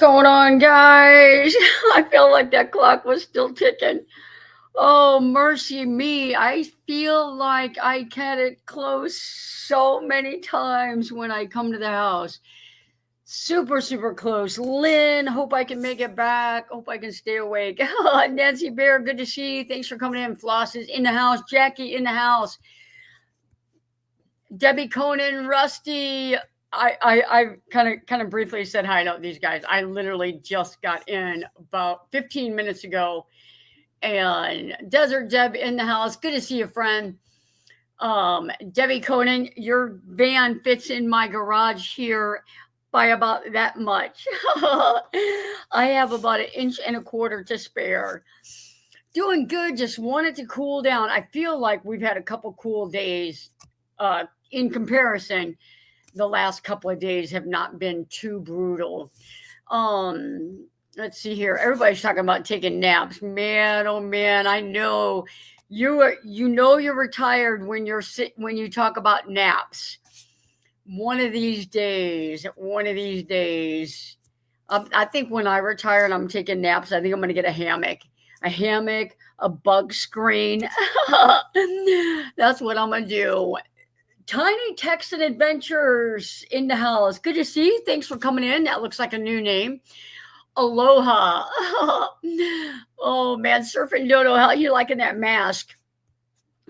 going on, guys? I feel like that clock was still ticking. Oh, mercy me. I feel like I cut it close so many times when I come to the house. Super, super close. Lynn, hope I can make it back. Hope I can stay awake. Nancy Bear, good to see you. Thanks for coming in. Floss is in the house. Jackie in the house. Debbie Conan, Rusty. I kind of briefly said hi to these guys. I literally just got in about 15 minutes ago. And Desert Deb in the house. Good to see you, friend. Debbie Conan, your van fits in my garage here by about that much. I have about 1.25 inches to spare. Doing good, just wanted to cool down. I feel like we've had a couple cool days. In comparison, the last couple of days have not been too brutal. Let's see here. Everybody's talking about taking naps. Man, oh man, I know you're retired when you talk about naps. One of these days. I think when I retire and I'm taking naps, I think I'm going to get a hammock, a bug screen. That's what I'm going to do. Tiny Texan Adventures in the house. Good to see you. Thanks for coming in. That looks like a new name. Aloha. Oh man, Surfing Dodo, how you liking that mask?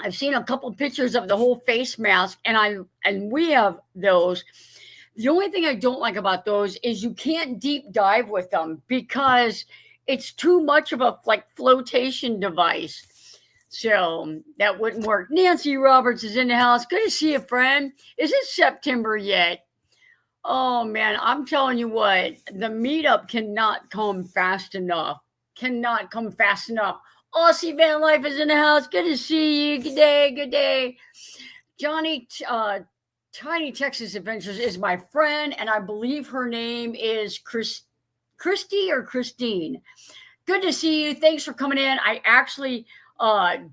I've seen a couple pictures of the whole face mask, and we have those. The only thing I don't like about those is you can't deep dive with them because it's too much of a flotation device. So that wouldn't work. Nancy Roberts is in the house. Good to see you, friend. Is it September yet? Oh man, I'm telling you what, the meetup cannot come fast enough. Aussie Van Life is in the house. Good to see you. Good day. Johnny, Tiny Texas Adventures is my friend, and I believe her name is Christy or Christine. Good to see you. Thanks for coming in. I actually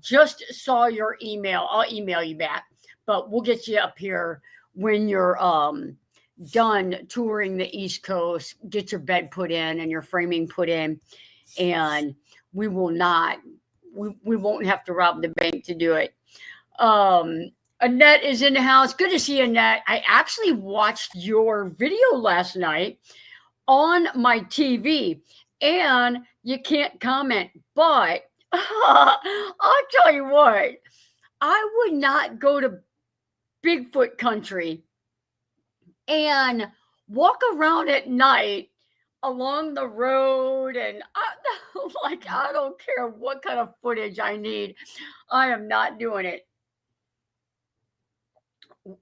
just saw your email. I'll email you back, but we'll get you up here when you're done touring the East Coast. Get your bed put in and your framing put in, and we won't have to rob the bank to do it. Annette is in the house. Good to see you, Annette. I actually watched your video last night on my TV, and you can't comment, but I'll tell you what, I would not go to Bigfoot country and walk around at night along the road, and I don't care what kind of footage I need. I am not doing it.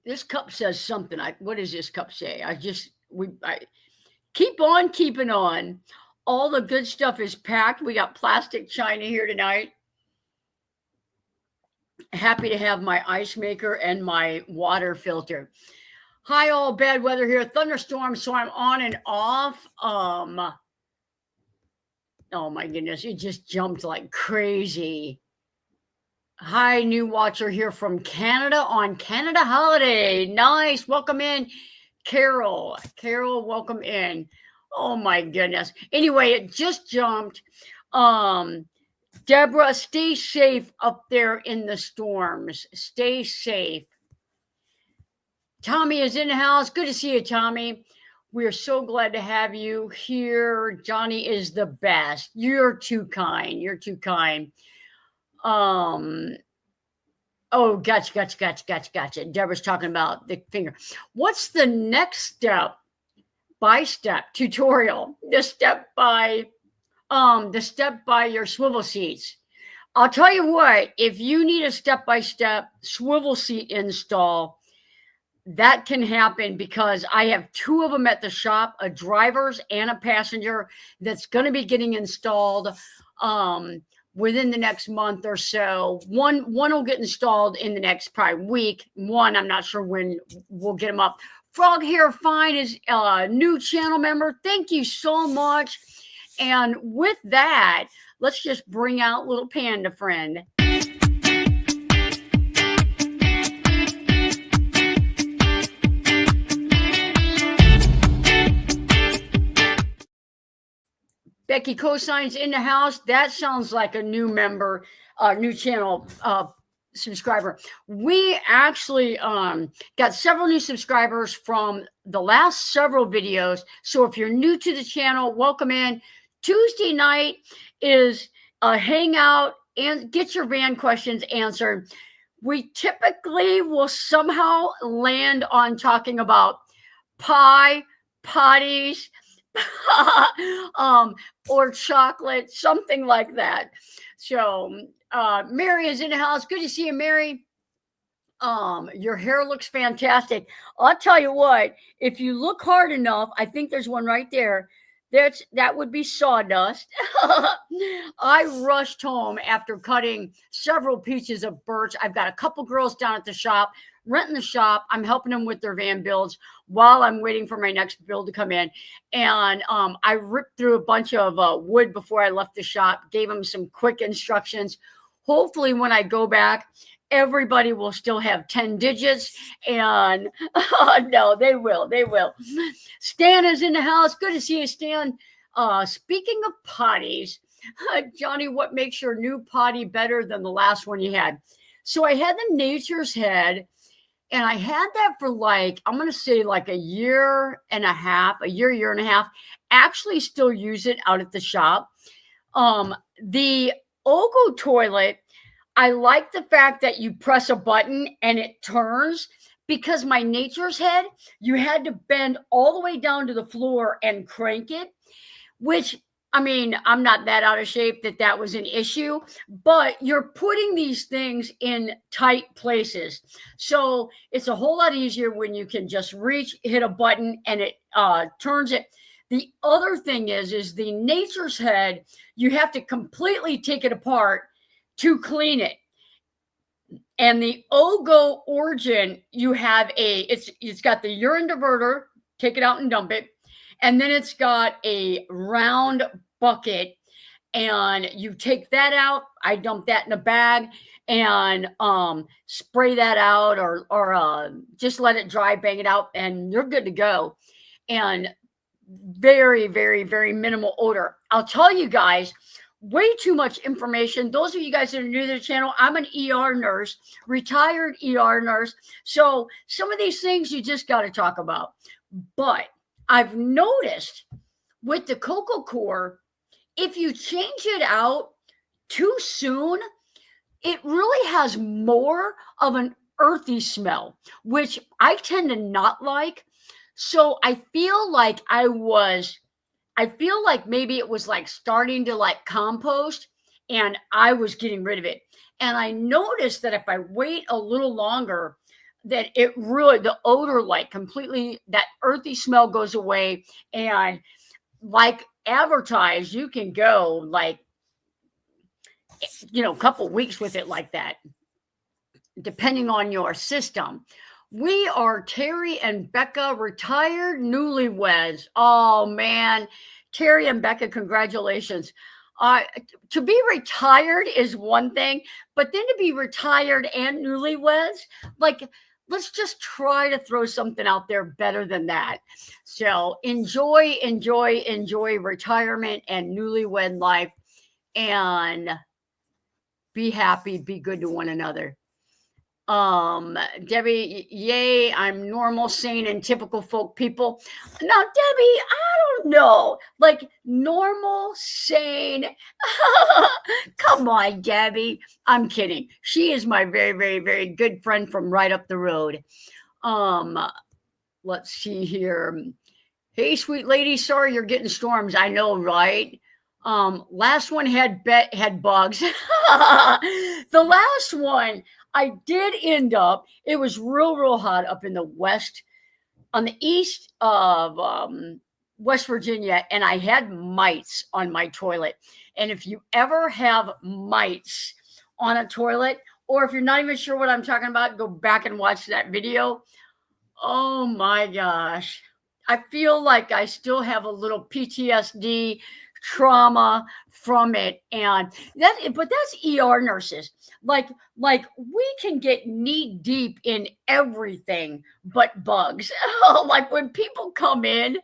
This cup says something. What does this cup say? I keep on keeping on. All the good stuff is packed. We got plastic china here tonight. Happy to have my ice maker and my water filter. Hi, all. Bad weather here. Thunderstorms, so I'm on and off. Oh my goodness, it just jumped like crazy. Hi, new watcher here from Canada on Canada holiday. Nice. Welcome in, Carol. Welcome in. Oh my goodness. Anyway, it just jumped. Deborah, stay safe up there in the storms. Stay safe. Tommy is in the house. Good to see you, Tommy. We are so glad to have you here. Johnny is the best. You're too kind. Oh, gotcha. Deborah's talking about the finger. What's the next step-by-step tutorial? The step by your swivel seats. I'll tell you what, if you need a step-by-step swivel seat install, that can happen because I have 2 of them at the shop, a driver's and a passenger, that's going to be getting installed within the next month or so. One will get installed in the next probably week. One, I'm not sure when we'll get them up. Frog Hair Fine is a new channel member. Thank you so much. And with that, let's just bring out little Panda Friend. Becky Cosigns in the house. That sounds like a new member, new channel subscriber. We actually got several new subscribers from the last several videos. So if you're new to the channel, welcome in. Tuesday night is a hangout and get your van questions answered. We typically will somehow land on talking about pie, potties, or chocolate, something like that. So Mary is in the house. Good to see you, Mary. Your hair looks fantastic. I'll tell you what, if you look hard enough, I think there's one right there. That would be sawdust. I rushed home after cutting several pieces of birch. I've got a couple girls down at the shop, renting the shop. I'm helping them with their van builds while I'm waiting for my next build to come in. And I ripped through a bunch of wood before I left the shop, gave them some quick instructions. Hopefully when I go back, everybody will still have 10 digits. And no, they will. Stan is in the house. Good to see you, Stan. Speaking of potties, Johnny, what makes your new potty better than the last one you had? So I had the Nature's Head, and I had that for like, I'm going to say like a year and a half. Actually still use it out at the shop. The Ogo toilet, I like the fact that you press a button and it turns, because my Nature's Head, you had to bend all the way down to the floor and crank it, which, I mean, I'm not that out of shape that was an issue, but you're putting these things in tight places. So it's a whole lot easier when you can just reach, hit a button, and it turns it. The other thing is the Nature's Head, you have to completely take it apart to clean it. And the Ogo Origin, you have it's got the urine diverter, take it out and dump it. And then it's got a round bucket, and you take that out. I dump that in a bag and spray that out, or just let it dry, bang it out, and you're good to go. And very, very, very minimal odor. I'll tell you guys, way too much information. Those of you guys that are new to the channel, I'm an ER nurse, retired ER nurse. So some of these things you just got to talk about. But I've noticed with the Coco Core, if you change it out too soon, it really has more of an earthy smell, which I tend to not like. So I feel like maybe it was like starting to like compost, and I was getting rid of it. And I noticed that if I wait a little longer, that it really, the odor, like completely, that earthy smell goes away. And like advertised, you can go like, a couple weeks with it like that, depending on your system. We are Terry and Becca, retired newlyweds. Oh man, Terry and Becca, congratulations. To be retired is one thing, but then to be retired and newlyweds, like, let's just try to throw something out there better than that. So enjoy retirement and newlywed life, and be happy, be good to one another. Debbie, yay, I'm normal, sane, and typical folk people. Now, Debbie, I don't know, like normal, sane. Come on, Debbie. I'm kidding. She is my very, very, very good friend from right up the road. Let's see here. Hey, sweet lady, sorry you're getting storms. I know, right? Last one had bugs. The last one, I did end up, it was real hot up in the west, on the east of West Virginia, and I had mites on my toilet. And if you ever have mites on a toilet, or if you're not even sure what I'm talking about, go back and watch that video. Oh my gosh. I feel like I still have a little PTSD trauma from it. And but that's ER nurses. Like we can get knee deep in everything but bugs. Like when people come in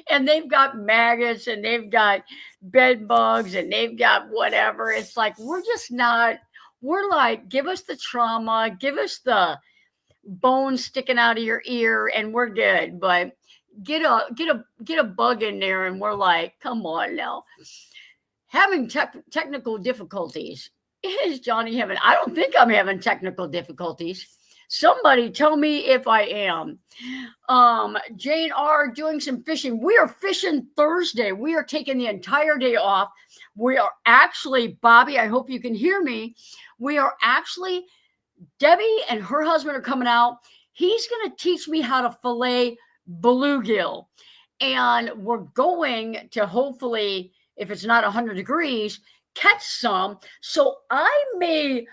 and they've got maggots and they've got bed bugs and they've got whatever, it's like we're like, give us the trauma, give us the bone sticking out of your ear, and we're good. But get a bug in there, and we're like, come on now. Having technical difficulties. Is Johnny having? I don't think I'm having technical difficulties. Somebody tell me if I am. Jane R. doing some fishing. We are fishing Thursday. We are taking the entire day off. We are actually, Bobby, I hope you can hear me. We are actually, Debbie and her husband are coming out. He's going to teach me how to fillet bluegill. And we're going to hopefully, if it's not 100 degrees, catch some. So I may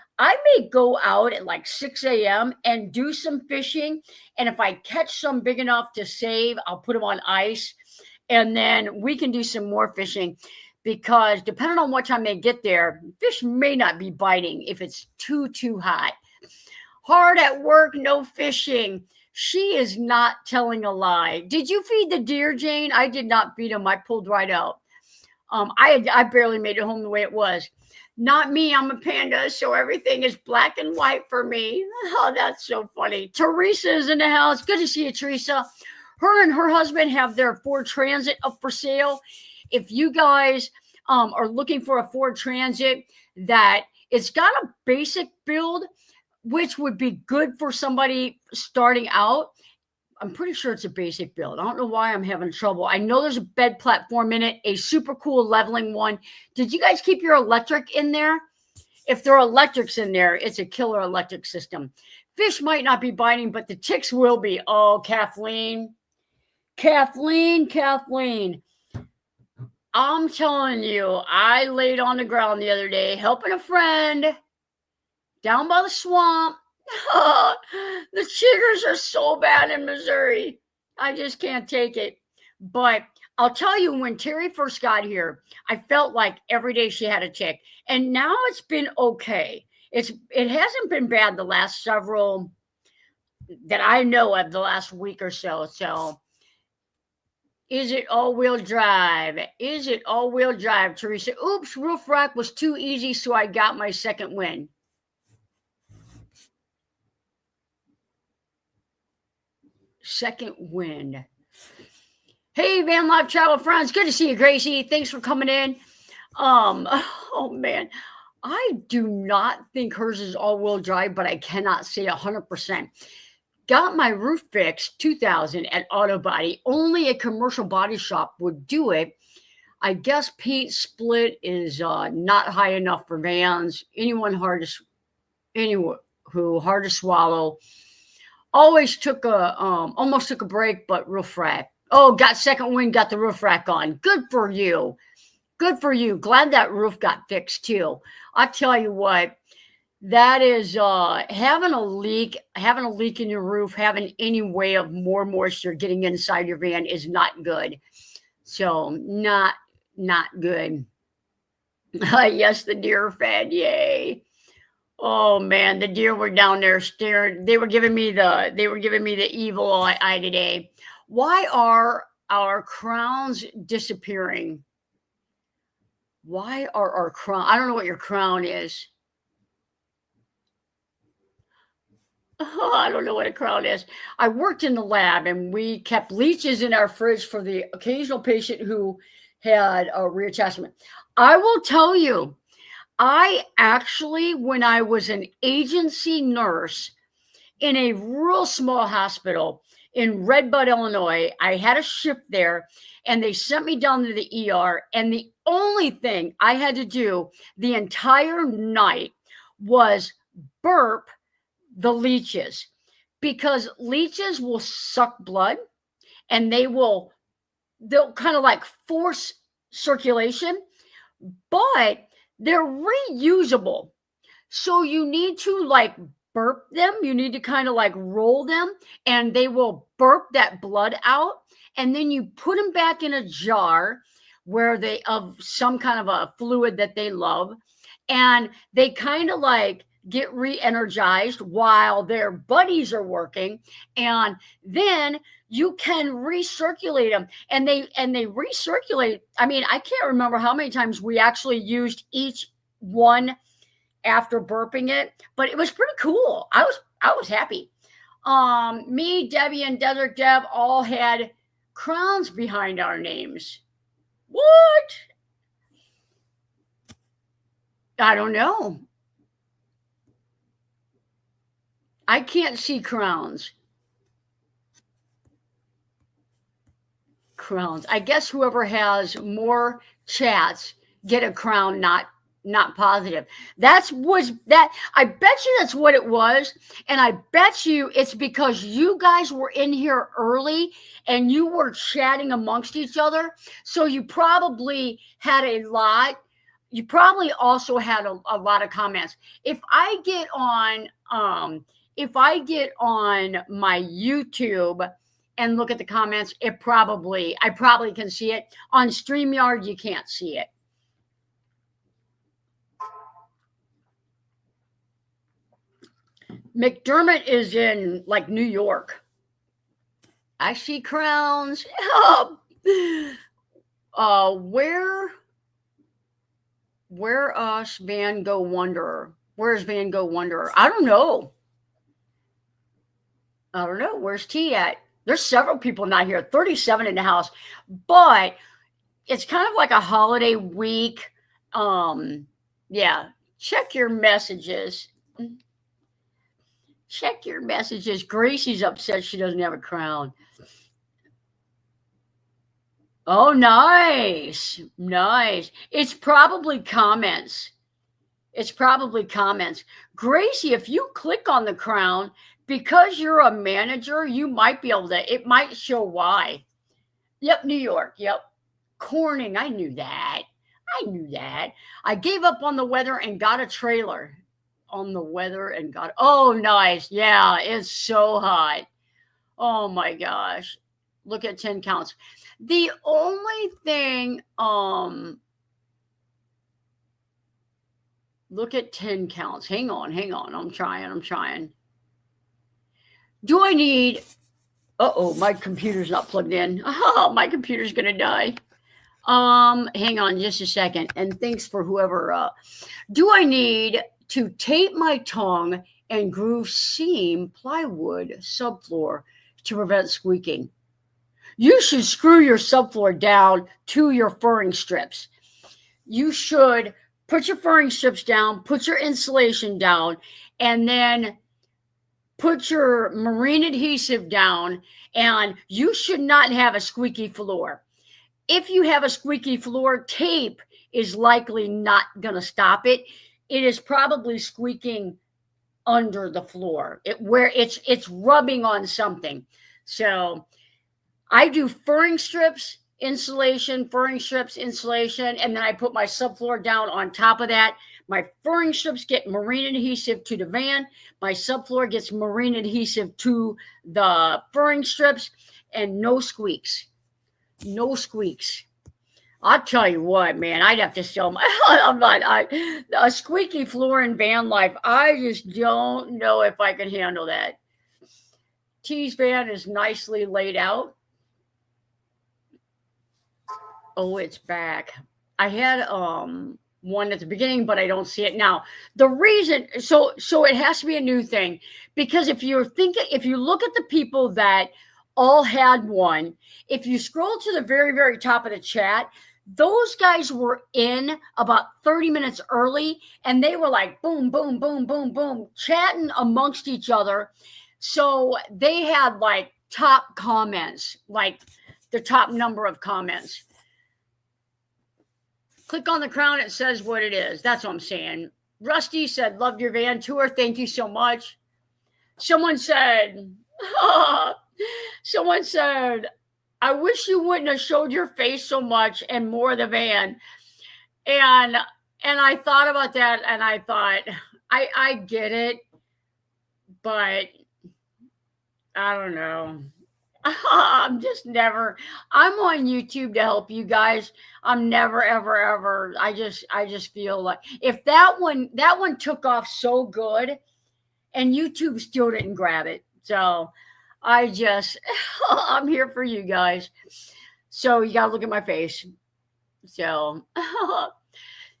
go out at like 6 a.m. and do some fishing. And if I catch some big enough to save, I'll put them on ice. And then we can do some more fishing, because depending on what time they get there, fish may not be biting if it's too hot. Hard at work, no fishing. She is not telling a lie. Did you feed the deer, Jane? I did not feed them. I pulled right out. I barely made it home the way it was. Not me. I'm a panda, so everything is black and white for me. Oh, that's so funny. Teresa is in the house. Good to see you, Teresa. Her and her husband have their Ford Transit up for sale. If you guys are looking for a Ford Transit that it's got a basic build, which would be good for somebody starting out. I'm pretty sure it's a basic build. I don't know why I'm having trouble. I know there's a bed platform in it, a super cool leveling one. Did you guys keep your electric in there? If there are electrics in there, it's a killer electric system. Fish might not be biting, but the ticks will be. Oh, Kathleen. I'm telling you, I laid on the ground the other day helping a friend down by the swamp. The chiggers are so bad in Missouri. I just can't take it. But I'll tell you, when Terry first got here, I felt like every day she had a tick. And now it's been okay. It hasn't been bad the last several that I know of, the last week or so. So is it all-wheel drive? Teresa? Oops, roof rack was too easy, so I got my second win. Second win. Hey, Van Life Travel friends. Good to see you, Gracie. Thanks for coming in. Oh, man. I do not think hers is all-wheel drive, but I cannot say 100%. Got my roof fixed, 2000 at Auto Body. Only a commercial body shop would do it. I guess paint split is not high enough for vans. Anyone who hard to swallow. Almost took a break, but roof rack. Oh, got second win, got the roof rack on. Good for you. Glad that roof got fixed too. I tell you what, that is having a leak in your roof, having any way of more moisture getting inside your van is not good. So not good. Yes, the deer are fed. Yay. Oh man, the deer were down there staring. They were giving me the evil eye today. Why are our crowns disappearing? Why are our crown? I don't know what your crown is. Oh, I don't know what a crown is. I worked in the lab and we kept leeches in our fridge for the occasional patient who had a reattachment. I will tell you, I actually, when I was an agency nurse in a real small hospital in Red Bud, Illinois, I had a shift there and they sent me down to the ER. And the only thing I had to do the entire night was burp the leeches, because leeches will suck blood and they'll kind of like force circulation, but they're reusable. So you need to like burp them. You need to kind of like roll them and they will burp that blood out. And then you put them back in a jar where they of some kind of a fluid that they love, and they kind of like get re-energized while their buddies are working, and then you can recirculate them, and they recirculate. I mean, I can't remember how many times we actually used each one after burping it, but it was pretty cool. I was happy. Me, Debbie, and Desert Deb all had crowns behind our names. What? I don't know. I can't see crowns. Crowns. I guess whoever has more chats get a crown, not positive. I bet you that's what it was. And I bet you it's because you guys were in here early and you were chatting amongst each other. So you probably had a lot. You probably also had a lot of comments. If I get on my YouTube and look at the comments, I probably can see it. On StreamYard, you can't see it. McDermott is in like New York. I see crowns. Where us Van Gogh Wanderer? Where's Van Gogh Wanderer? I don't know. Where's T at? There's several people not here. 37 in the house, but it's kind of like a holiday week. Yeah. Check your messages. Check your messages. Gracie's upset she doesn't have a crown. Oh, nice. Nice. It's probably comments. Gracie, if you click on the crown, because you're a manager, you might be able to, it might show why. Yep, New York. Yep. Corning. I knew that. I gave up on the weather and got a trailer. Oh, nice. Yeah, it's so hot. Oh my gosh. Look at 10 counts. The only thing, look at 10 counts. Hang on. I'm trying. Do I need, my computer's not plugged in. Oh, my computer's going to die. Hang on just a second. And thanks for whoever, do I need to tape my tongue and groove seam plywood subfloor to prevent squeaking? You should screw your subfloor down to your furring strips. You should put your furring strips down, put your insulation down, and then put your marine adhesive down, and you should not have a squeaky floor. If you have a squeaky floor, tape is likely not going to stop it. It is probably squeaking under the floor, where it's rubbing on something. So I do furring strips, insulation, and then I put my subfloor down on top of that. My furring strips get marine adhesive to the van. My subfloor gets marine adhesive to the furring strips, and no squeaks. I'll tell you what, man, I'd have to sell a squeaky floor in van life. I just don't know if I can handle that. T's van is nicely laid out. Oh, it's back. I had one at the beginning, but I don't see it now. The reason, so it has to be a new thing, because if you look at the people that all had one, if you scroll to the very, very top of the chat, those guys were in about 30 minutes early, and they were like boom, boom, boom, boom, boom, chatting amongst each other. So they had like top comments, like the top number of comments. Click on the crown. It says what it is. That's what I'm saying. Rusty said, loved your van tour. Thank you so much. Someone said, I wish you wouldn't have showed your face so much and more of the van. And I thought about that, and I thought, I get it, but I don't know. I'm just never. I'm on YouTube to help you guys. I'm never, ever, ever. I just feel like if that one took off so good, and YouTube still didn't grab it. So I just, I'm here for you guys. So you got to look at my face. So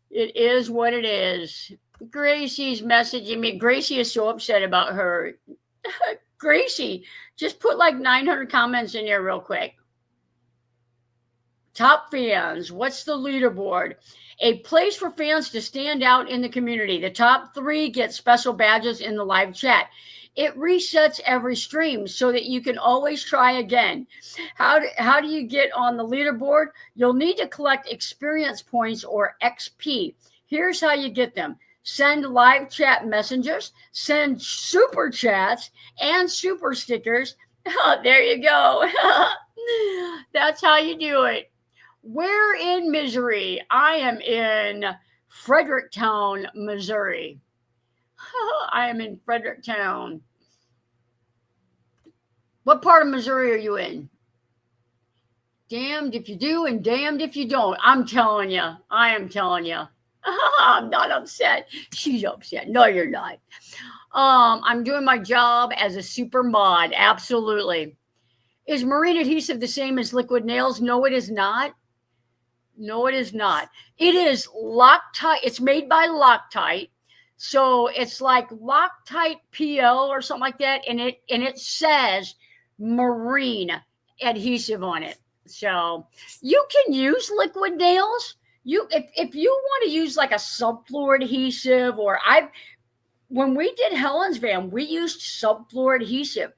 it is what it is. Gracie's messaging me. Gracie is so upset about her. Gracie, just put like 900 comments in there real quick. Top fans, what's the leaderboard? A place for fans to stand out in the community. The top 3 get special badges in the live chat. It resets every stream so that you can always try again. How do you get on the leaderboard? You'll need to collect experience points or XP. Here's how you get them. Send live chat messages, send super chats and super stickers. Oh, there you go. That's how you do it. Where in Missouri? I am in Fredericktown, Missouri. I am in Fredericktown. What part of Missouri are you in? Damned if you do and damned if you don't. I'm telling you. I am telling you. I'm not upset. She's upset. No, you're not. I'm doing my job as a super mod. Absolutely. Is marine adhesive the same as liquid nails? No, it is not. No, it is not. It is Loctite. It's made by Loctite. So it's like Loctite PL or something like that. And it says marine adhesive on it. So you can use liquid nails. If you want to use like a subfloor adhesive, or when we did Helen's van, we used subfloor adhesive.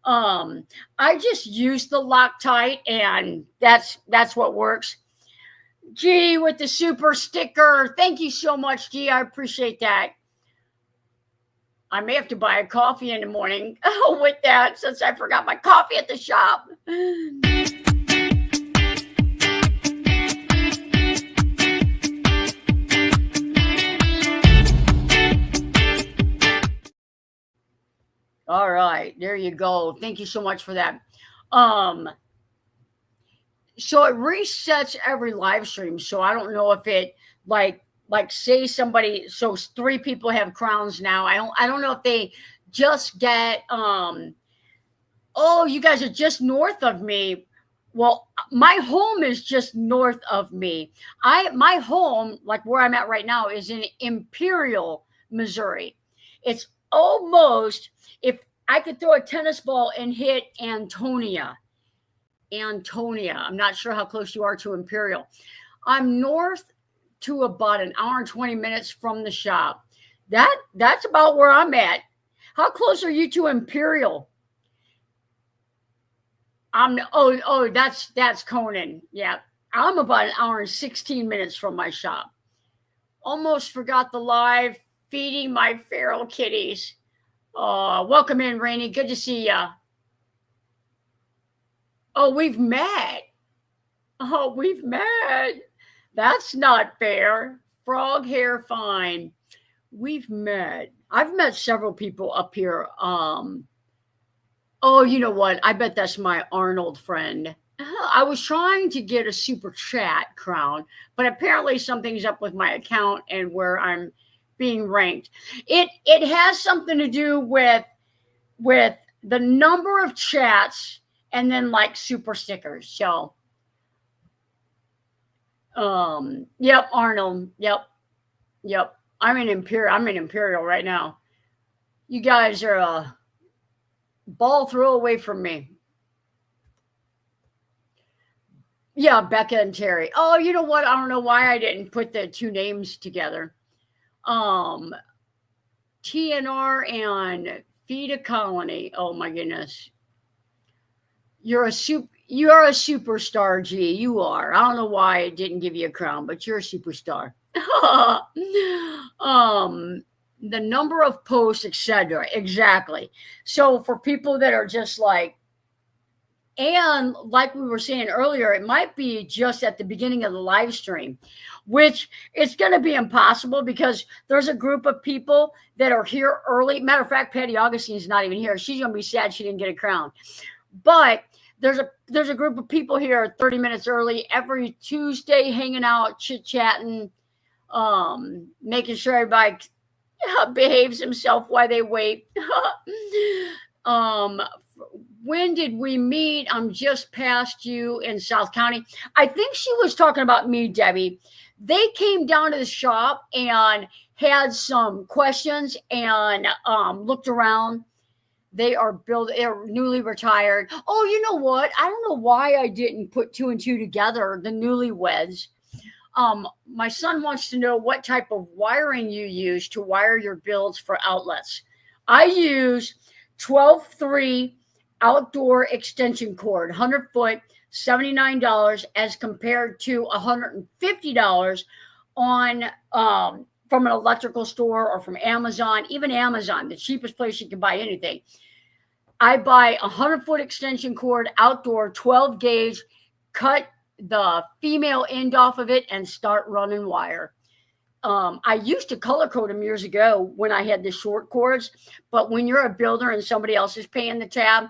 I just used the Loctite, and that's what works. G with the super sticker. Thank you so much, G. I appreciate that. I may have to buy a coffee in the morning with that, since I forgot my coffee at the shop. All right, there you go. Thank you so much for that. So it resets every live stream. So I don't know if it like say somebody, so 3 people have crowns now. I don't know if they just get oh, you guys are just north of me. Well, my home is just north of me. My home, like where I'm at right now, is in Imperial, Missouri. It's almost, if I could throw a tennis ball and hit Antonia. I'm not sure how close you are to Imperial. I'm north to about an hour and 20 minutes from the shop. That's about where I'm at. How close are you to Imperial? That's Conan. Yeah. I'm about an hour and 16 minutes from my shop. Almost forgot the live feeding my feral kitties. Welcome in, Rainey. Good to see ya. Oh, we've met. That's not fair. Frog hair fine. We've met. I've met several people up here. Oh, you know what? I bet that's my Arnold friend. I was trying to get a super chat crown, but apparently something's up with my account and where I'm being ranked. It has something to do with the number of chats and then like super stickers. So yep, Arnold. Yep. I'm in Imperial right now. You guys are a ball throw away from me. Yeah, Becca and Terry. Oh, you know what? I don't know why I didn't put the 2 names together. TNR and Feed a Colony. Oh my goodness. You're a superstar, G. You are. I don't know why I didn't give you a crown, but you're a superstar. The number of posts, etc. Exactly. So for people that are just like, and like we were saying earlier, it might be just at the beginning of the live stream, which it's going to be impossible because there's a group of people that are here early. Matter of fact, Patty Augustine's not even here. She's going to be sad she didn't get a crown. But there's a group of people here 30 minutes early every Tuesday, hanging out, chit-chatting, making sure everybody behaves himself while they wait. um, when did we meet? I'm just past you in South County. I think she was talking about me, Debbie. They came down to the shop and had some questions and looked around. They're newly retired. Oh, you know what? I don't know why I didn't put two and two together, the newlyweds. My son wants to know what type of wiring you use to wire your builds for outlets. I use 12-3 outdoor extension cord, 100 foot, $79 as compared to $150 on from an electrical store or from Amazon, even Amazon, the cheapest place you can buy anything. I buy a 100-foot extension cord, outdoor, 12 gauge, cut the female end off of it and start running wire. I used to color code them years ago when I had the short cords, but when you're a builder and somebody else is paying the tab,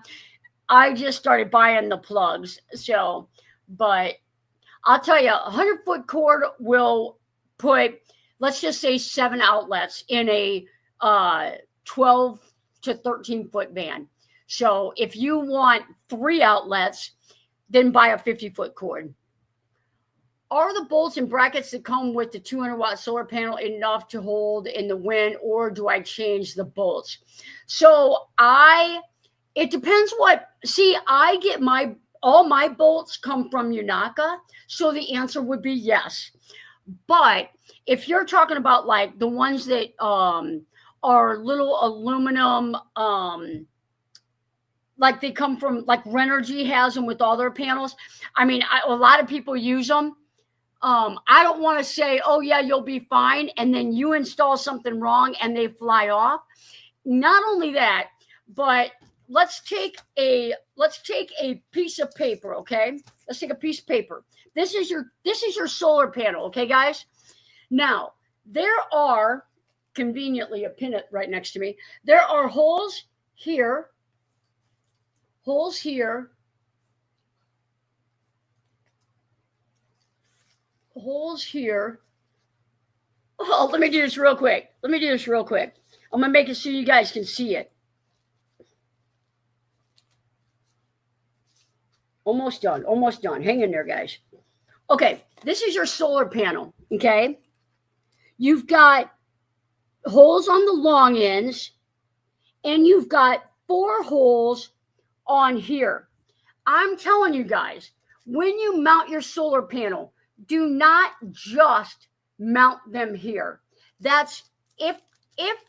I just started buying the plugs. So, but I'll tell you, a 100-foot cord will put, let's just say 7 outlets in a 12 to 13-foot van. So if you want 3 outlets, then buy a 50-foot cord. Are the bolts and brackets that come with the 200-watt solar panel enough to hold in the wind, or do I change the bolts? So it depends I get all my bolts come from Unaka, so the answer would be yes. But if you're talking about like the ones that are little aluminum, like they come from, like Renergy has them with all their panels. I mean, a lot of people use them. I don't want to say, oh yeah, you'll be fine, and then you install something wrong and they fly off. Not only that, but let's take a piece of paper, okay? Let's take a piece of paper. This is your solar panel, okay, guys? Now, there are, conveniently a pin it right next to me, there are holes here, holes here, holes here. Oh, let me do this real quick. I'm going to make it so you guys can see it. Almost done. Hang in there, guys. Okay, this is your solar panel, okay? You've got holes on the long ends, and you've got 4 holes on here. I'm telling you guys, when you mount your solar panel, do not just mount them here. That's if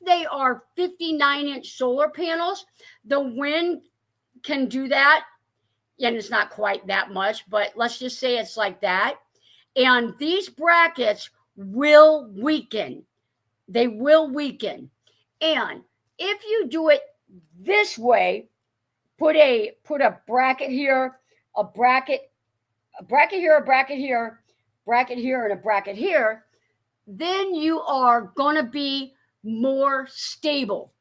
they are 59-inch solar panels, the wind can do that. And it's not quite that much, but let's just say it's like that. And these brackets will weaken. They will weaken. And if you do it this way, put a bracket here, a bracket here, a bracket here, bracket here, and a bracket here, then you are going to be more stable.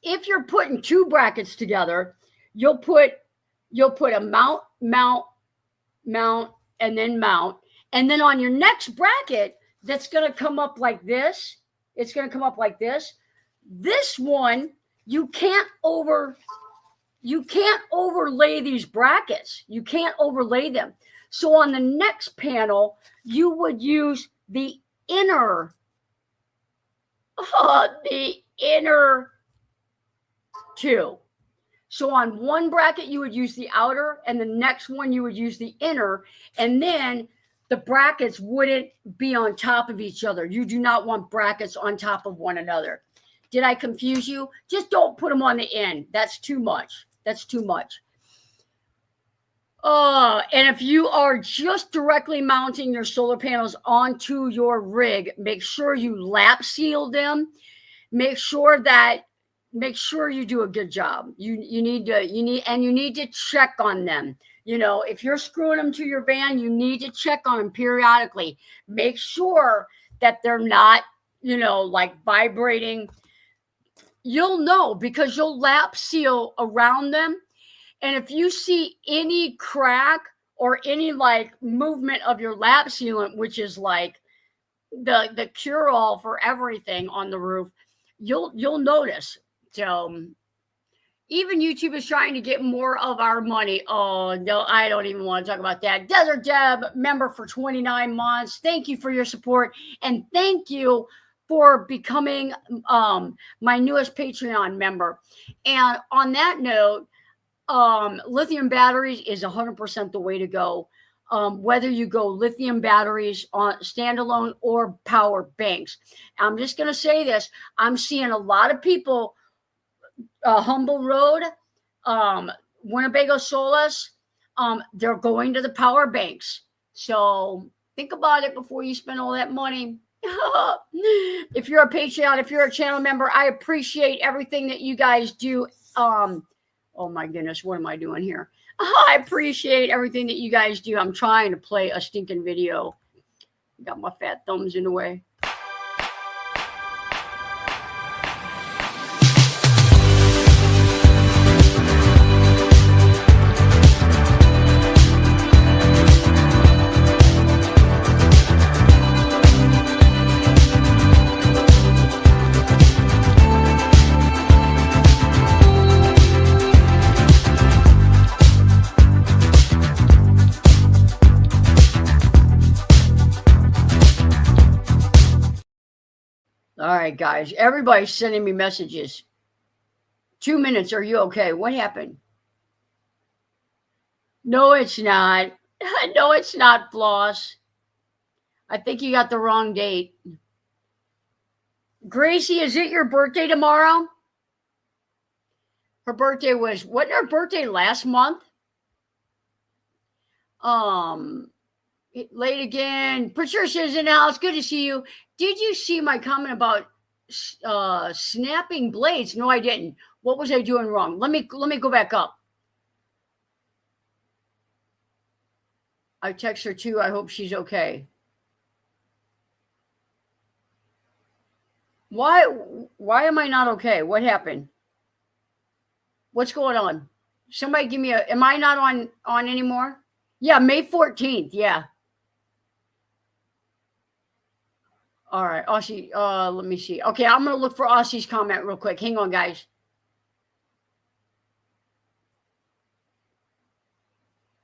If you're putting 2 brackets together, you'll put a mount, and then mount. And then on your next bracket, that's going to come up like this. It's going to come up like this. This one, you can't overlay these brackets. You can't overlay them. So on the next panel, you would use the inner 2. So on one bracket, you would use the outer, and the next one, you would use the inner, and then the brackets wouldn't be on top of each other. You do not want brackets on top of one another. Did I confuse you? Just don't put them on the end. That's too much. And if you are just directly mounting your solar panels onto your rig, make sure you lap seal them. Make sure you do a good job. You need to check on them. You know, if you're screwing them to your van, you need to check on them periodically. Make sure that they're not, like vibrating. You'll know because you'll lap seal around them. And if you see any crack or any like movement of your lap sealant, which is like the cure all for everything on the roof, you'll notice. So even YouTube is trying to get more of our money. Oh, no, I don't even want to talk about that. Desert Deb, member for 29 months. Thank you for your support. And thank you for becoming my newest Patreon member. And on that note, lithium batteries is 100% the way to go. Whether you go lithium batteries on standalone or power banks. I'm just going to say this. I'm seeing a lot of people, Humble Road, Winnebago Solas, they're going to the power banks. So think about it before you spend all that money. If you're a Patreon, if you're a channel member, I appreciate everything that you guys do. Oh my goodness, what am I doing here? I appreciate everything that you guys do. I'm trying to play a stinking video. Got my fat thumbs in the way. All right, guys. Everybody's sending me messages. 2 minutes. Are you okay? What happened? No, it's not. No, it's not, Floss. I think you got the wrong date. Gracie, is it your birthday tomorrow? Her birthday wasn't her birthday last month? Late again. Patricia's in the house. Good to see you. Did you see my comment about snapping blades? No, I didn't. What was I doing wrong? Let me go back up. I text her too. I hope she's okay. Why am I not okay? What happened? What's going on? Somebody give me am I not on anymore? Yeah, May 14th. Yeah. All right, Aussie, let me see. Okay, I'm going to look for Aussie's comment real quick. Hang on, guys.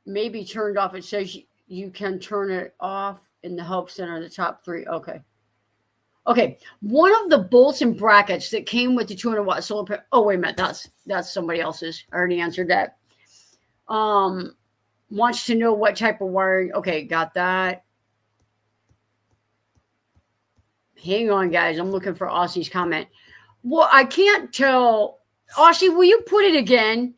Maybe turned off. It says you can turn it off in the help center, the top 3. Okay. Okay, one of the bolts and brackets that came with the 200-watt solar panel. Oh, wait a minute. That's somebody else's. I already answered that. Wants to know what type of wiring. Okay, got that. Hang on, guys. I'm looking for Aussie's comment. Well, I can't tell. Aussie, will you put it again?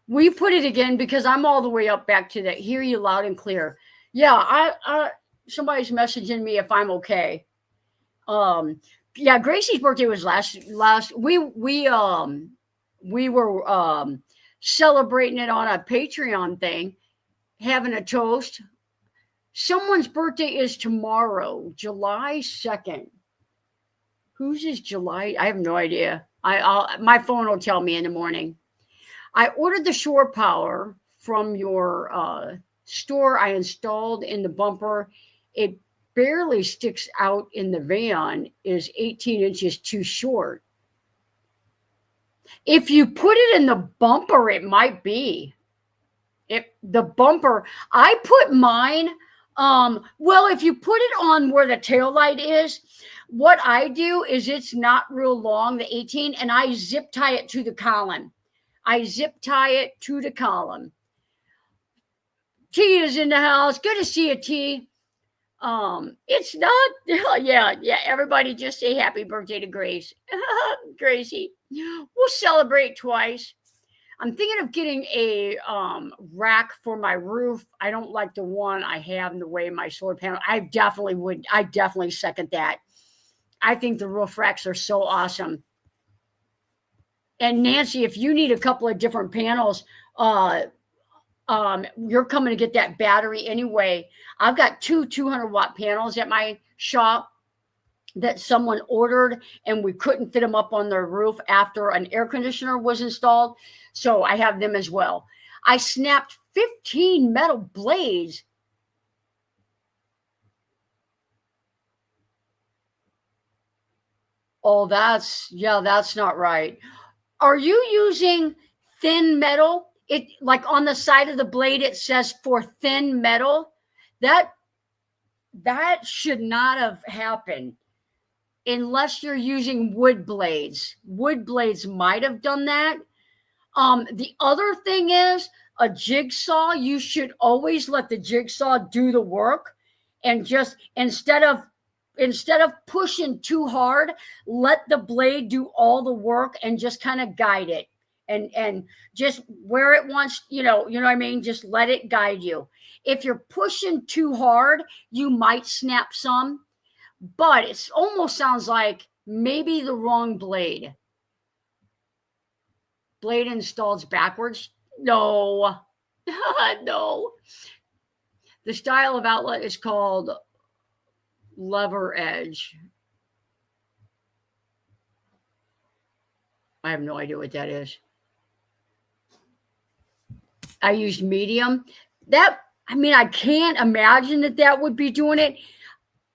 Will you put it again? Because I'm all the way up back to that. Hear you loud and clear. Yeah, I somebody's messaging me if I'm okay. Yeah, Gracie's birthday was last. We were celebrating it on a Patreon thing, having a toast. Someone's birthday is tomorrow, July 2nd. Whose is July? I have no idea. My phone will tell me in the morning. I ordered the shore power from your store. I installed in the bumper. It barely sticks out in the van, is 18 inches too short. If you put it in the bumper, it might be. The bumper, I put mine. Well, if you put it on where the tail light is, what I do is it's not real long, the 18, and I zip tie it to the column. T is in the house. Good to see you, T. It's not, yeah. Everybody just say happy birthday to Grace. Gracie, we'll celebrate twice. I'm thinking of getting a rack for my roof. I don't like the one I have in the way of my solar panel. I definitely second that. I think the roof racks are so awesome. And Nancy, if you need a couple of different panels, you're coming to get that battery anyway. I've got 2 200-watt panels at my shop that someone ordered, and we couldn't fit them up on their roof after an air conditioner was installed. So I have them as well. I snapped 15 metal blades. Oh, that's not right. Are you using thin metal? It like on the side of the blade it says for thin metal. That should not have happened unless you're using wood blades. Wood blades might have done that. The other thing is a jigsaw, you should always let the jigsaw do the work, and just instead of pushing too hard, let the blade do all the work and just kind of guide it. And just where it wants, what I mean, just let it guide you. If you're pushing too hard, you might snap some, but it almost sounds like maybe the wrong blade. Blade installed backwards? No. No. The style of outlet is called lever edge. I have no idea what that is. I used medium. I can't imagine that would be doing it.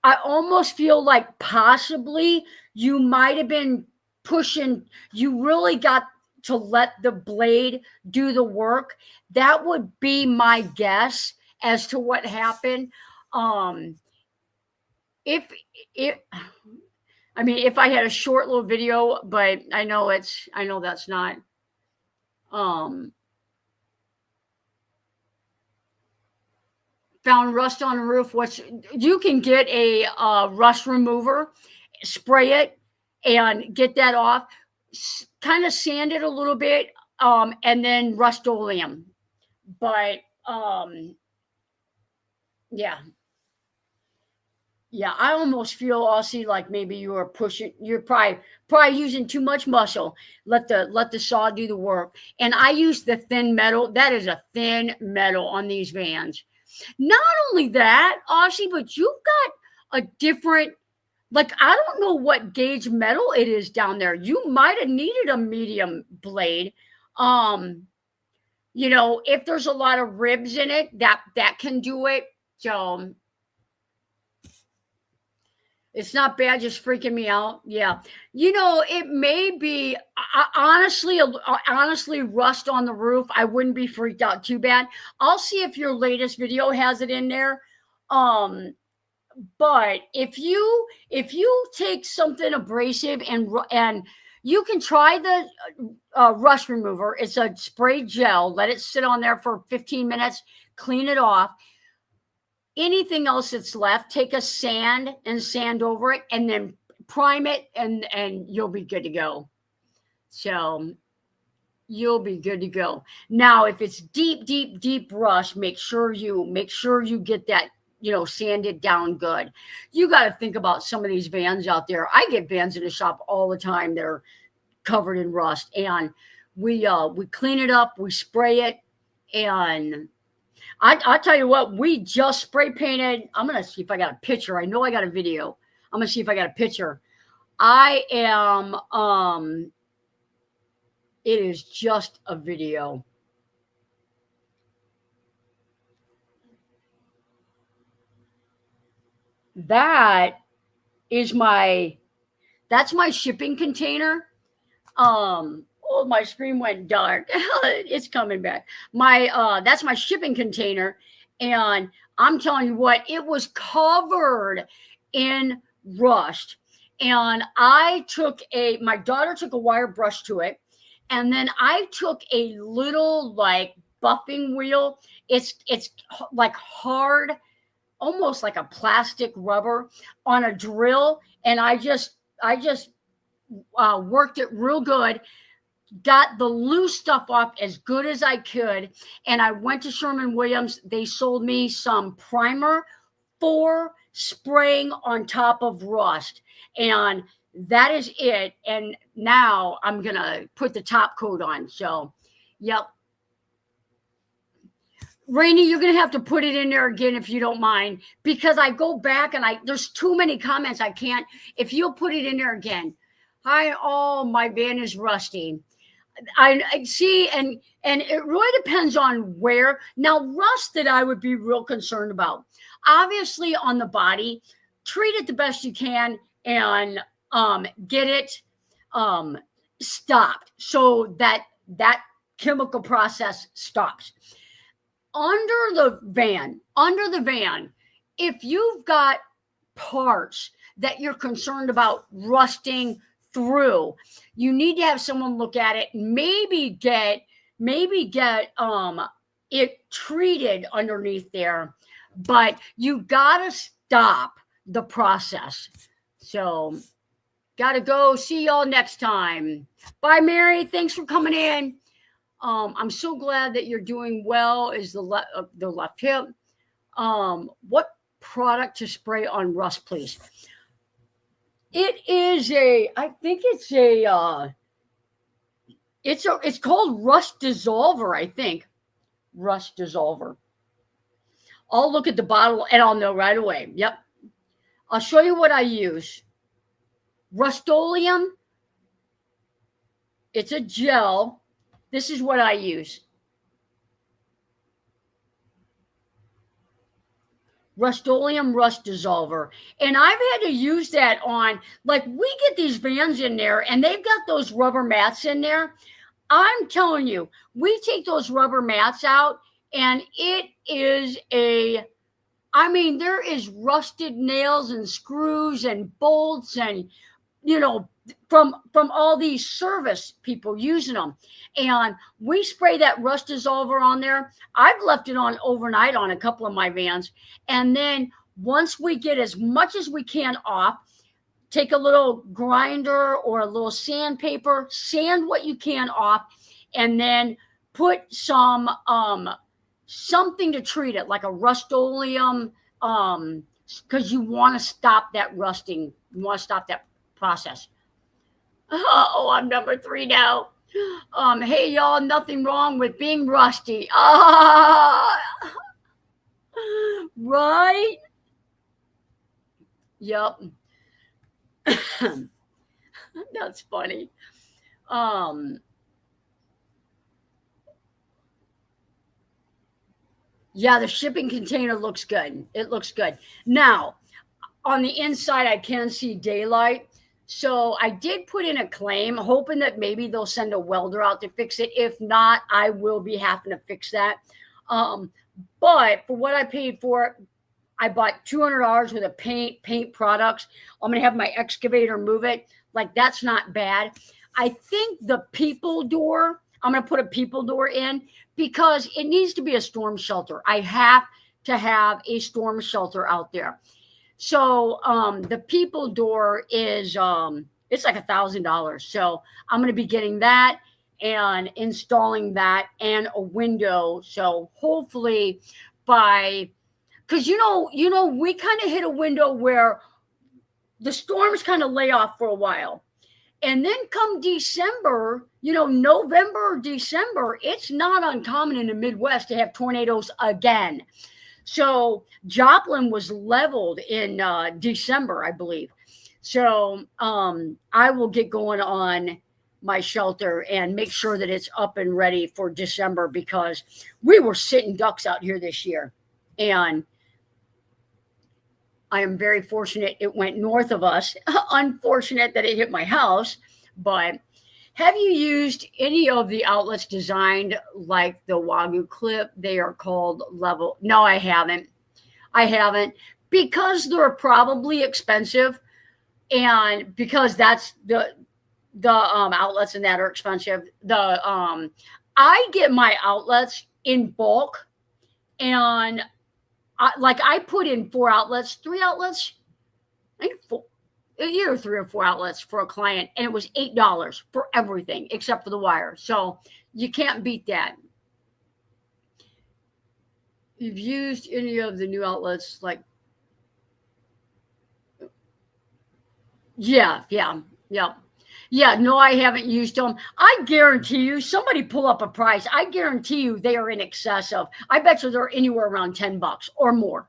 I almost feel like possibly you might have been pushing, you really got to let the blade do the work. That would be my guess as to what happened. If I had a short little video, but I know that's not. Found rust on the roof. You can get a rust remover, spray it, and get that off. Kind of sand it a little bit, and then Rust-Oleum. But yeah, I almost feel, Aussie, like maybe you're probably using too much muscle. Let the saw do the work. And I use the thin metal. That is a thin metal on these vans. Not only that, Aussie, but you've got a different, like, I don't know what gauge metal it is down there. You might have needed a medium blade. If there's a lot of ribs in it, that can do it. So it's not bad, just freaking me out. Yeah. It may be, honestly, rust on the roof. I wouldn't be freaked out too bad. I'll see if your latest video has it in there. But if you take something abrasive and you can try the rust remover. It's a spray gel. Let it sit on there for 15 minutes. Clean it off. Anything else that's left, take a sand and sand over it, and then prime it, and you'll be good to go. So you'll be good to go. Now, if it's deep rust, make sure you get that, sanded down good. You got to think about some of these vans out there. I get vans in the shop all the time. They're covered in rust, and we clean it up, we spray it, and I'll tell you what, we just spray painted. I'm going to see if I got a picture. I know I got a video. I'm going to see if I got a picture. It is just a video. That's my shipping container. Oh, my screen went dark. It's coming back. That's my shipping container. And I'm telling you what, it was covered in rust. And my daughter took a wire brush to it. And then I took a little like buffing wheel. It's like hard, almost like a plastic rubber on a drill. And I just worked it real good. Got the loose stuff off as good as I could. And I went to Sherwin-Williams. They sold me some primer for spraying on top of rust. And that is it. And now I'm going to put the top coat on. So, yep. Rainey, you're going to have to put it in there again if you don't mind. Because I go back and there's too many comments. I can't. If you'll put it in there again. Hi, all. My van is rusty. I see, and it really depends on where. Now, rusted, I would be real concerned about. Obviously, on the body, treat it the best you can and get it um, stopped so that that chemical process stops. Under the van, if you've got parts that you're concerned about rusting through, you need to have someone look at it, maybe get it treated underneath there, but you gotta stop the process. So gotta go. See y'all next time. Bye, Mary. Thanks for coming in. I'm so glad that you're doing well. Is the left hip? What product to spray on rust, please? It is I think it's called Rust Dissolver, I think. Rust Dissolver. I'll look at the bottle and I'll know right away. Yep. I'll show you what I use. Rust-Oleum. It's a gel. This is what I use. Rust-Oleum Rust Dissolver. And I've had to use that on, like, we get these vans in there and they've got those rubber mats in there. I'm telling you, we take those rubber mats out and it is there is rusted nails and screws and bolts and, from all these service people using them. And we spray that rust dissolver on there. I've left it on overnight on a couple of my vans. And then once we get as much as we can off, take a little grinder or a little sandpaper, sand what you can off, and then put some something to treat it, like a Rust-Oleum, because you want to stop that rusting. You want to stop that process. Oh, I'm number 3 now. Hey, y'all, nothing wrong with being rusty. Right? Yep. That's funny. Yeah, the shipping container looks good. It looks good. Now, on the inside, I can see daylight. So I did put in a claim, hoping that maybe they'll send a welder out to fix it. If not, I will be having to fix that. But for what I paid for it, I bought $200 worth of paint products. I'm going to have my excavator move it. Like, that's not bad. I think the people door, I'm going to put a people door in because it needs to be a storm shelter. I have to have a storm shelter out there. So the people door is it's like $1,000. So I'm going to be getting that and installing that and a window. So hopefully because we kind of hit a window where the storms kind of lay off for a while. And then come December, November or December, it's not uncommon in the Midwest to have tornadoes again. So Joplin was leveled in December, I believe. So I will get going on my shelter and make sure that it's up and ready for December because we were sitting ducks out here this year. And I am very fortunate it went north of us. Unfortunate that it hit my house. But have you used any of the outlets designed like the Wagyu clip? They are called level. No, I haven't. Because they're probably expensive, and because that's the outlets and that are expensive. I get my outlets in bulk, and I put in 3 outlets, I think 4, either 3 or 4 outlets for a client, and it was $8 for everything except for the wire. So you can't beat that. You've used any of the new outlets, like, yeah. No, I haven't used them. I guarantee you, somebody pull up a price. I guarantee you they are in excess of, I bet you they're anywhere around $10 or more.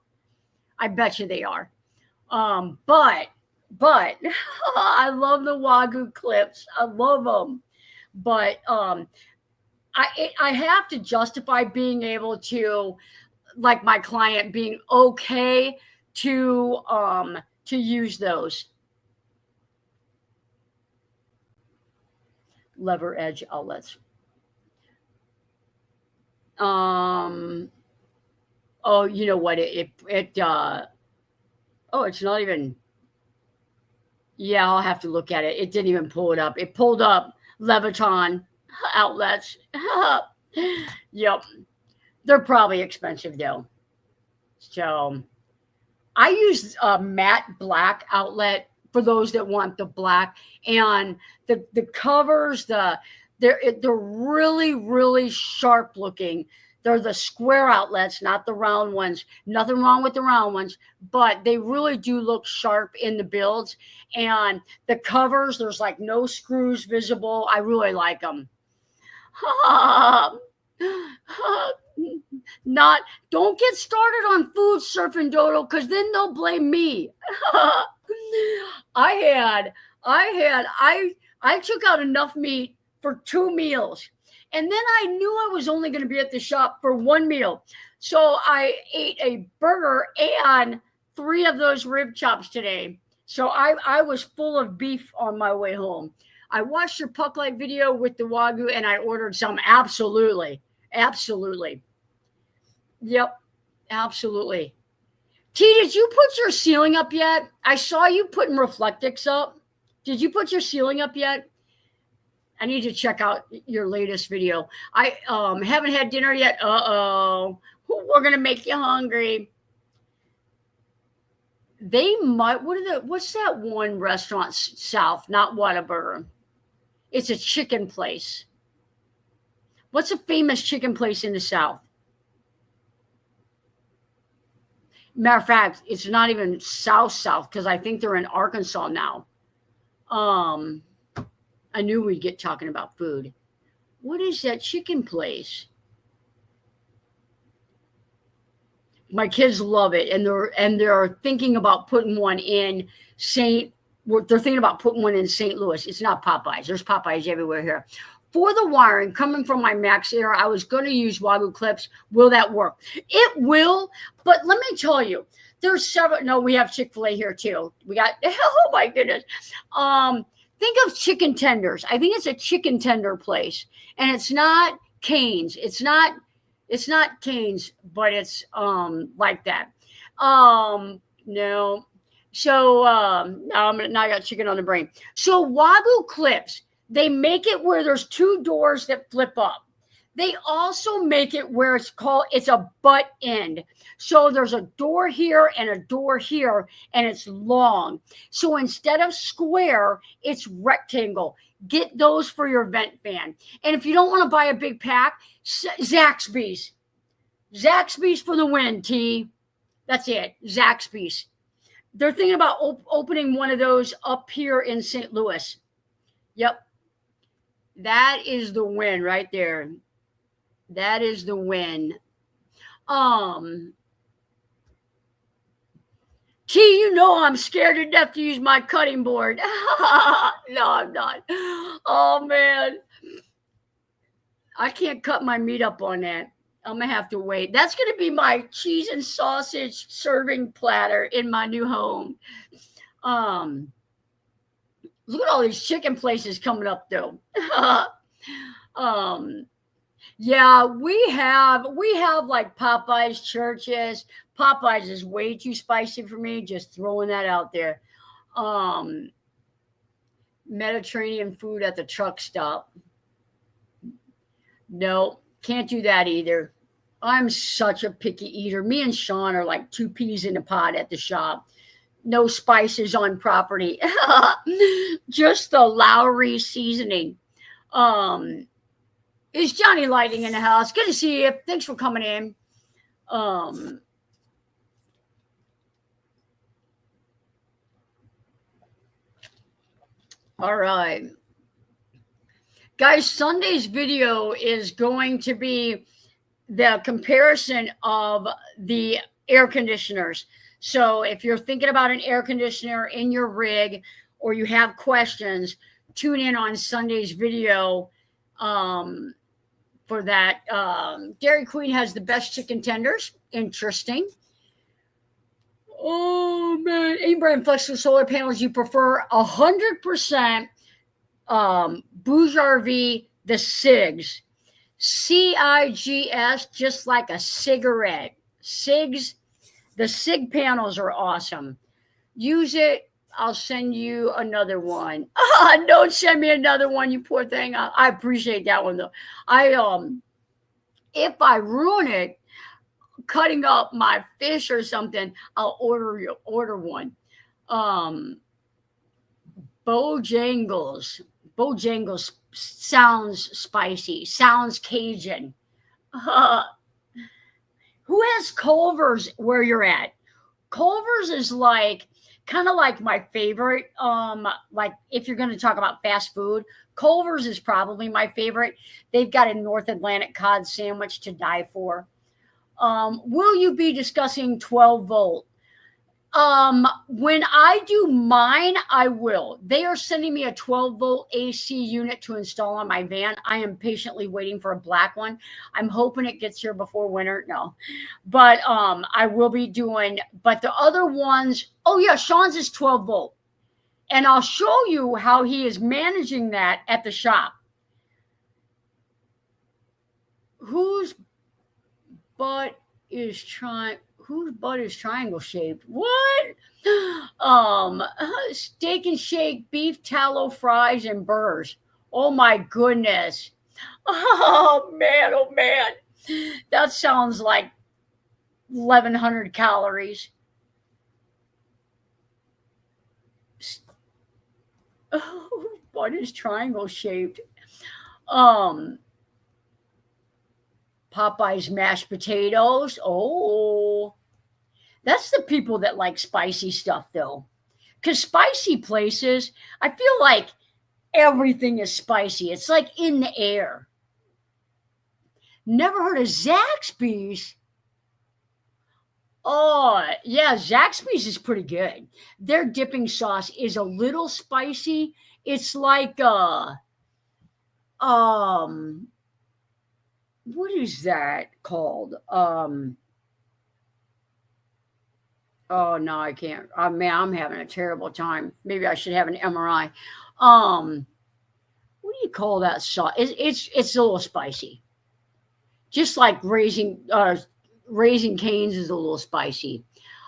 I bet you they are. But I love the Wagyu clips. I love them. but I have to justify being able to, like my client being okay to use those lever edge outlets. Oh, you know what? Oh, it's not even. Yeah, I'll have to look at it. It didn't even pull it up. It pulled up Leviton outlets. Yep. They're probably expensive though. So I use a matte black outlet for those that want the black, and the covers, they're really, really sharp looking. They're the square outlets, not the round ones. Nothing wrong with the round ones, but they really do look sharp in the builds. And the covers, there's like no screws visible. I really like them. Not, don't get started on food surfing, Dodo, because then they'll blame me. I took out enough meat for 2 meals. And then I knew I was only going to be at the shop for 1 meal. So I ate a burger and 3 of those rib chops today. So I was full of beef on my way home. I watched your Puck Light video with the Wagyu and I ordered some. Absolutely. Absolutely. Yep. Absolutely. T, did you put your ceiling up yet? I saw you putting Reflectix up. Did you put your ceiling up yet? I need to check out your latest video. I haven't had dinner yet. Uh-oh. We're going to make you hungry. They might, what's that one restaurant south? Not Whataburger. It's a chicken place. What's a famous chicken place in the South? Matter of fact, it's not even South because I think they're in Arkansas now. I knew we'd get talking about food. What is that chicken place? My kids love it, and they're thinking about putting one in They're thinking about putting one in St. Louis. It's not Popeyes. There's Popeyes everywhere here. For the wiring, coming from my Max Air, I was going to use Wagyu clips. Will that work? It will, but let me tell you, there's several. No, we have Chick-fil-A here too. We got, oh my goodness. Think of chicken tenders. I think it's a chicken tender place, and it's not Cane's. It's not Cane's, but it's like that. No. So now I got chicken on the brain. So Wagyu clips, they make it where there's 2 doors that flip up. They also make it where it's a butt end. So there's a door here and a door here, and it's long. So instead of square, it's rectangle. Get those for your vent fan. And if you don't want to buy a big pack, Zaxby's. Zaxby's for the win, T. That's it. Zaxby's. They're thinking about opening one of those up here in St. Louis. Yep. That is the win right there. That is the win. T, you know I'm scared to death to use my cutting board. No, I'm not. Oh, man. I can't cut my meat up on that. I'm going to have to wait. That's going to be my cheese and sausage serving platter in my new home. Look at all these chicken places coming up, though. Yeah, we have like Popeyes churches. Popeyes is way too spicy for me. Just throwing that out there. Mediterranean food at the truck stop. No, can't do that either. I'm such a picky eater. Me and Sean are like 2 peas in a pod at the shop. No spices on property. Just the Lowry seasoning. Is Johnny Lighting in the house? Good to see you. Thanks for coming in. All right. Guys, Sunday's video is going to be the comparison of the air conditioners. So if you're thinking about an air conditioner in your rig or you have questions, tune in on Sunday's video um, for that. Dairy Queen has the best chicken tenders. Interesting. Oh man, A-brand flexible solar panels. You prefer 100% Bouge the SIGs. CIGS, just like a cigarette. SIGs, the SIG panels are awesome. Use it. I'll send you another one. Don't send me another one, you poor thing. I appreciate that one though. If I ruin it, cutting up my fish or something, I'll order one. Um, Bojangles. Bojangles sounds spicy. Sounds Cajun. Who has Culver's where you're at? Culver's is like kind of like my favorite. Like if you're going to talk about fast food, Culver's is probably my favorite. They've got a North Atlantic cod sandwich to die for. Will you be discussing 12 volt? When I do mine, I will. They are sending me a 12-volt AC unit to install on my van. I am patiently waiting for a black one. I'm hoping it gets here before winter. No, but I will be doing. But the other ones, oh yeah, Sean's is 12-volt, and I'll show you how he is managing that at the shop. Whose butt is triangle shaped? What? Steak and shake, beef tallow fries, and burgers. Oh my goodness. Oh man, oh man. That sounds like 1,100 calories. Oh, what is triangle shaped? Popeye's mashed potatoes. Oh, that's the people that like spicy stuff, though. Because spicy places, I feel like everything is spicy. It's like in the air. Never heard of Zaxby's. Oh, yeah, Zaxby's is pretty good. Their dipping sauce is a little spicy. It's like what is that called? Oh no, I can't. Man, I'm having a terrible time. Maybe I should have an MRI. What do you call that sauce? It's a little spicy. Just like raising canes is a little spicy.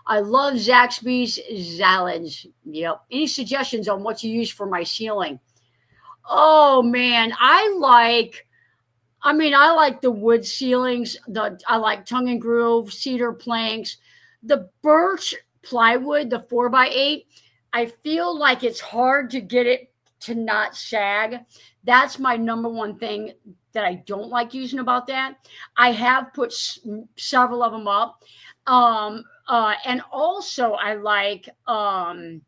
I love Zaxby's salads. Yep. Any suggestions on what to use for my ceiling? Oh man, I like the wood ceilings. I like tongue and groove, cedar planks, the birch plywood, the 4x8. I feel like it's hard to get it to not sag. That's my number one thing that I don't like using about that. I have put several of them up. And also I like, I've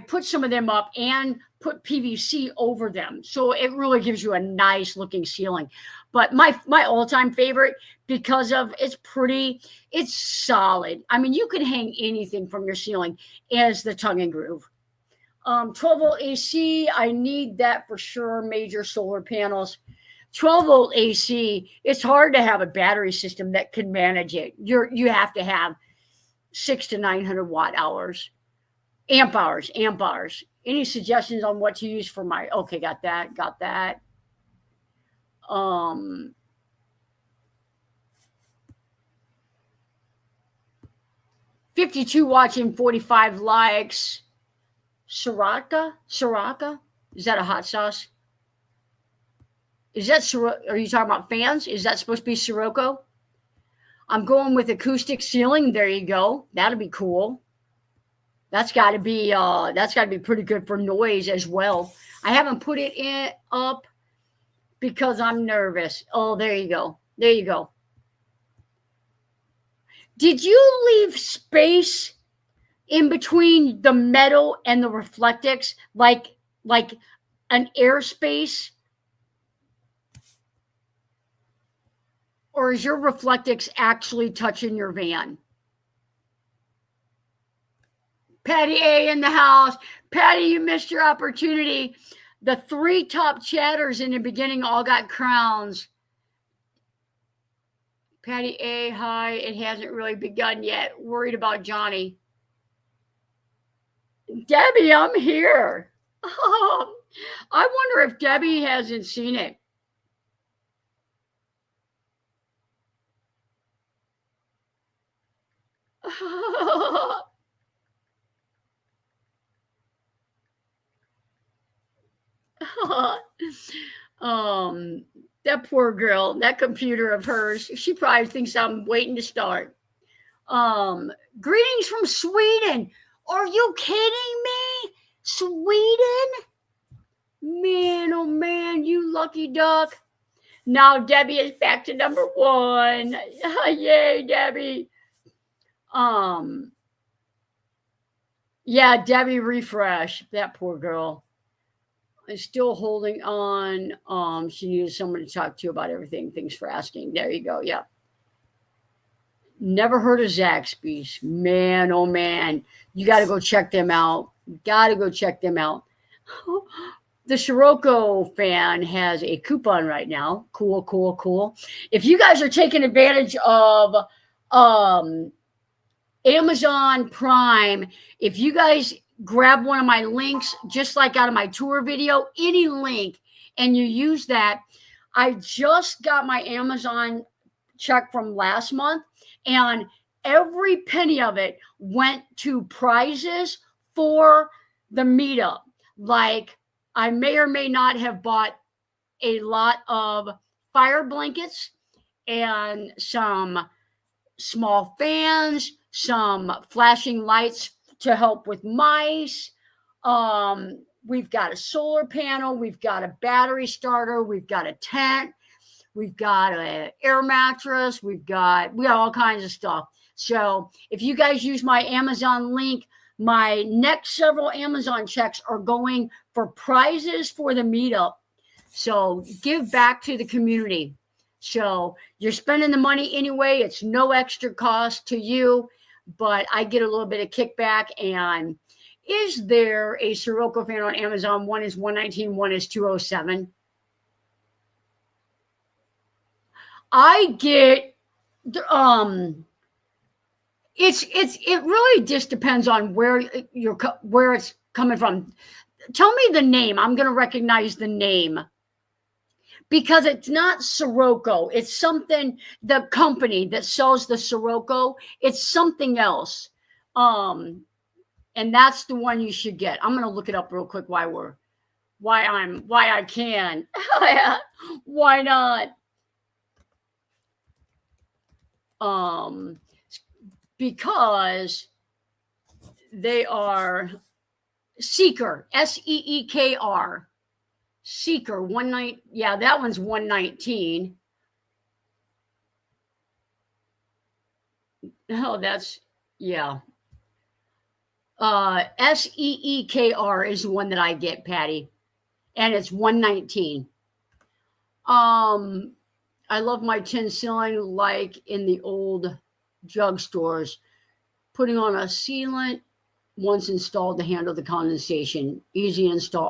put some of them up and put PVC over them. So it really gives you a nice looking ceiling. But my all-time favorite, because of it's pretty, it's solid. I mean, you can hang anything from your ceiling, is the tongue and groove. 12-volt AC, I need that for sure. Major solar panels. 12-volt AC, it's hard to have a battery system that can manage it. You have to have 600 to 900 watt hours. Amp hours. Any suggestions on what to use for my, okay, got that. 52 watching, 45 likes. Sriracha? Is that a hot sauce? Are you talking about fans? Is that supposed to be Sirocco? I'm going with acoustic ceiling. There you go. That'll be cool. That's got to be pretty good for noise as well. I haven't put it up because I'm nervous. Oh, there you go. Did you leave space in between the metal and the reflectix, like an airspace? Or is your reflectix actually touching your van? Patty A in the house. Patty, you missed your opportunity. The 3 top chatters in the beginning all got crowns. Patty A, hi. It hasn't really begun yet. Worried about Johnny. Debbie, I'm here. I wonder if Debbie hasn't seen it. That poor girl, that computer of hers, she probably thinks I'm waiting to start. Greetings from Sweden. Are you kidding me? Sweden? Man, oh man, you lucky duck. Now Debbie is back to number 1. Yay, Debbie. Yeah, Debbie refresh. That poor girl is still holding on. She needed someone to talk to about everything. Thanks for asking. There you go. Yeah. Never heard of Zaxby's. Man, oh man. You got to go check them out. Got to go check them out. The Sirocco fan has a coupon right now. Cool, cool, cool. If you guys are taking advantage of Amazon Prime, if you guys grab one of my links, just like out of my tour video, any link, and you use that, I just got my Amazon check from last month, and every penny of it went to prizes for the meetup. Like, I may or may not have bought a lot of fire blankets and some small fans, some flashing lights to help with mice. We've got a solar panel, we've got a battery starter, we've got a tent, we've got an air mattress, we got all kinds of stuff. So if you guys use my Amazon link, my next several Amazon checks are going for prizes for the meetup. So give back to the community. So you're spending the money anyway. It's no extra cost to you, but I get a little bit of kickback. And is there a Sirocco fan on Amazon? One is 119, one is 207. I get it really just depends on where it's coming from. Tell me the name. I'm going to recognize the name. Because it's not Sirocco. It's something, the company that sells the Sirocco, it's something else. And that's the one you should get. I'm going to look it up real quick why I can. Why not? Because they are Seeker, Seekr. Seeker, 19. Yeah, that one's 119. Oh, that's, yeah. Seekr is the one that I get, Patty. And it's 119. I love my tin ceiling like in the old drug stores. Putting on a sealant once installed to handle the condensation. Easy install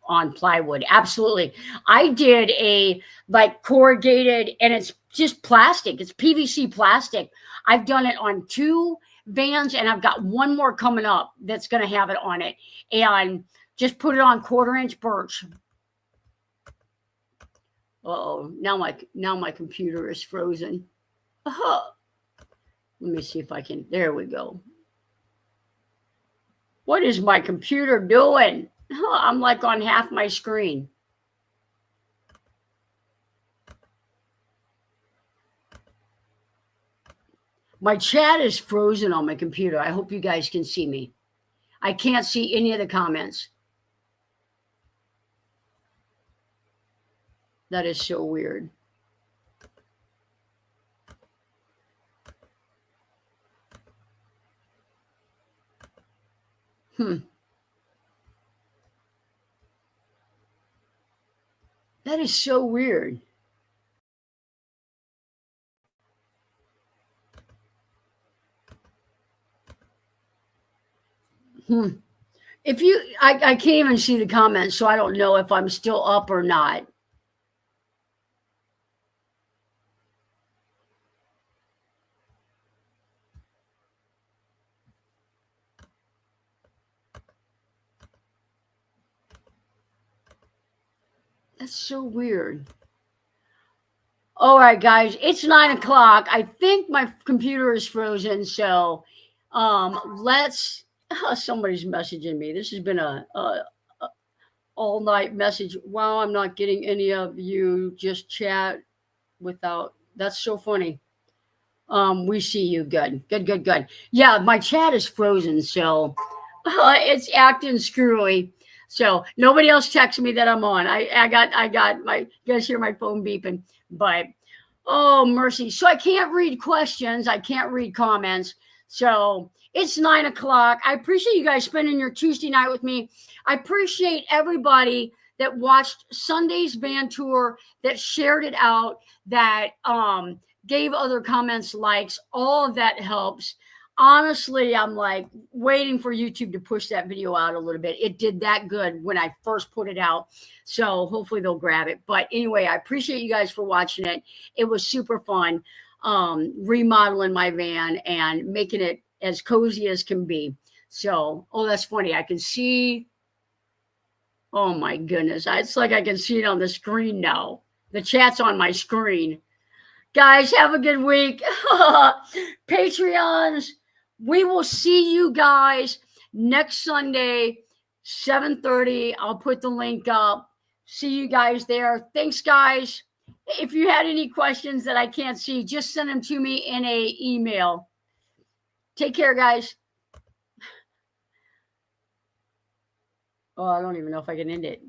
on plywood. Absolutely. I did a like corrugated, and it's just plastic. It's PVC plastic. I've done it on 2 vans, and I've got one more coming up that's going to have it on it. And just put it on 1/4-inch birch. Uh-oh, now my computer is frozen. Let me see if I can. There we go. What is my computer doing? I'm like on half my screen. My chat is frozen on my computer. I hope you guys can see me. I can't see any of the comments. That is so weird. That is so weird. If you, I can't even see the comments, so I don't know if I'm still up or not. That's so weird. All right, guys, it's 9 o'clock. I think my computer is frozen, so let's. Somebody's messaging me. This has been a all night message. Wow, I'm not getting any of you. Just chat without. That's so funny. We see you. Good, good, good, good. Yeah, my chat is frozen, so it's acting screwy. So nobody else texts me that I'm on. I got my. You guys hear my phone beeping, but oh mercy. So I can't read questions. I can't read comments. So it's 9 o'clock. I appreciate you guys spending your Tuesday night with me. I appreciate everybody that watched Sunday's van tour, that shared it out, that gave other comments likes. All of that helps. Honestly, I'm like waiting for YouTube to push that video out a little bit. It did that good when I first put it out. So hopefully they'll grab it. But anyway, I appreciate you guys for watching it. It was super fun remodeling my van and making it as cozy as can be. So, oh, that's funny. I can see. Oh my goodness. It's like I can see it on the screen now. The chat's on my screen. Guys, have a good week. Patreons, we will see you guys next Sunday, 7:30. I'll put the link up. See you guys there. Thanks, guys. If you had any questions that I can't see, just send them to me in a email. Take care, guys. Oh, I don't even know if I can end it.